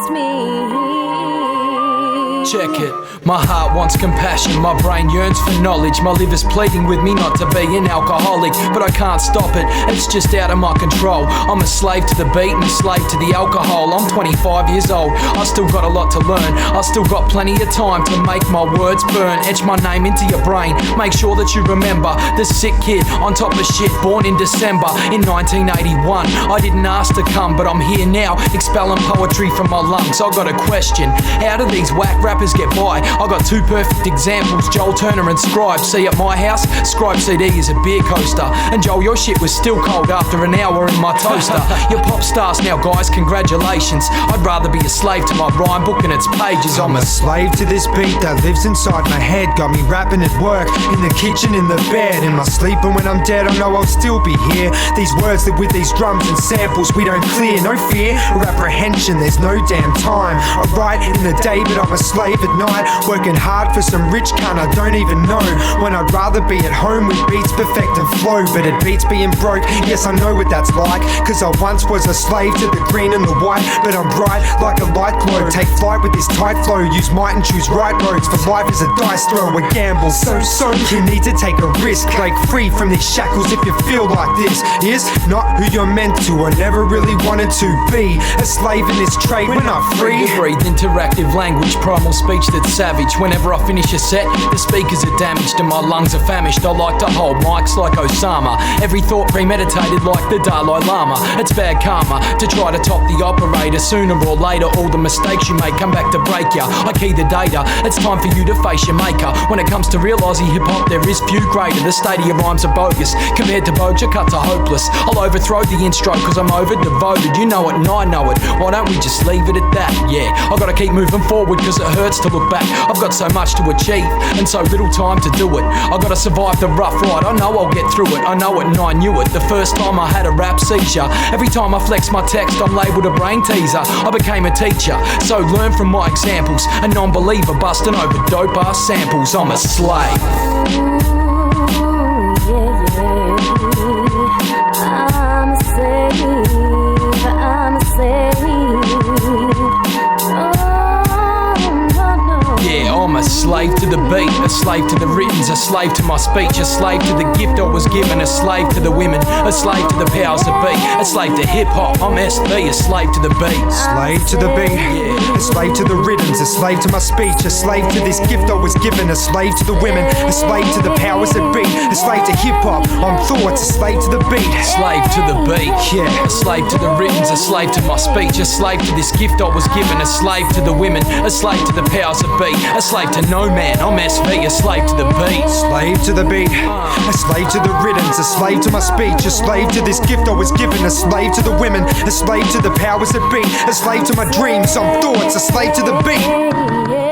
against me. Check it. My heart wants compassion, my brain yearns for knowledge. My liver's pleading with me not to be an alcoholic, but I can't stop it, it's just out of my control. I'm a slave to the beat and a slave to the alcohol. I'm 25 years old, I still got a lot to learn. I still got plenty of time to make my words burn. Etch my name into your brain, make sure that you remember the sick kid on top of shit, born in December in 1981. I didn't ask to come, but I'm here now, expelling poetry from my lungs. I got a question, how do these whack rappers get by? I got two perfect examples, Joel Turner and Scribe. See, at my house, Scribe CD is a beer coaster, and Joel, your shit was still cold after an hour in my toaster. You're pop stars now, guys, congratulations. I'd rather be a slave to my rhyme book and its pages. I'm a slave to this beat that lives inside my head. Got me rapping at work, in the kitchen, in the bed, in my sleep, and when I'm dead I know I'll still be here. These words that with these drums and samples we don't clear. No fear or apprehension, there's no damn time. I write in the day but I'm a slave at night, working hard for some rich cunt I don't even know, when I'd rather be at home with beats perfect and flow. But it beats being broke, yes I know what that's like, cause I once was a slave to the green and the white. But I'm bright like a light glow, take flight with this tight flow, use might and choose right roads, for life is a dice throw, a gamble. So you need to take a risk, break free from these shackles if you feel like this is not who you're meant to or never really wanted to be. A slave in this trade, we're not free. Breathe interactive language, primal speech that's savage. Whenever I finish a set, the speakers are damaged and my lungs are famished. I like to hold mics like Osama, every thought premeditated like the Dalai Lama. It's bad karma to try to top the operator. Sooner or later all the mistakes you make come back to break ya. I key the data, it's time for you to face your maker. When it comes to real Aussie hip-hop there is few greater. The state of your rhymes are bogus, compared to Boja cuts are hopeless. I'll overthrow the intro cause I'm over devoted. You know it and I know it, why don't we just leave it at that? Yeah, I gotta keep moving forward cause it hurts to look back. I've got so much to achieve and so little time to do it. I gotta survive the rough ride, I know I'll get through it. I know it and I knew it the first time I had a rap seizure. Every time I flex my text I'm labelled a brain teaser. I became a teacher, so learn from my examples. A non-believer busting over dope ass samples. I'm a slave. I'm a slave, I'm a slave. Yeah, I'm a slave to the beat, a slave to the writtens, a slave to my speech, a slave to the gift I was given, a slave to the women, a slave to the powers that be, a slave to hip-hop, I'm Esvee, a slave to the beat. Slave to the beat, a slave to the rhythms, a slave to my speech, a slave to this gift I was given, a slave to the women, a slave to the powers that be, a slave to hip-hop, I'm Thorts, a slave to the beat. Slave to the beat, yeah. A slave to the rhythms, a slave to my speech, a slave to this gift I was given, a slave to the women, a slave to the powers that be, a slave to no man, I'm Esvee, a slave to the beat. Slave to the beat, a slave to the rhythms, a slave to my speech, a slave to this gift I was given, a slave to the women, a slave to the powers that be, a slave to my dreams, I'm Thorts, a slave to the beat.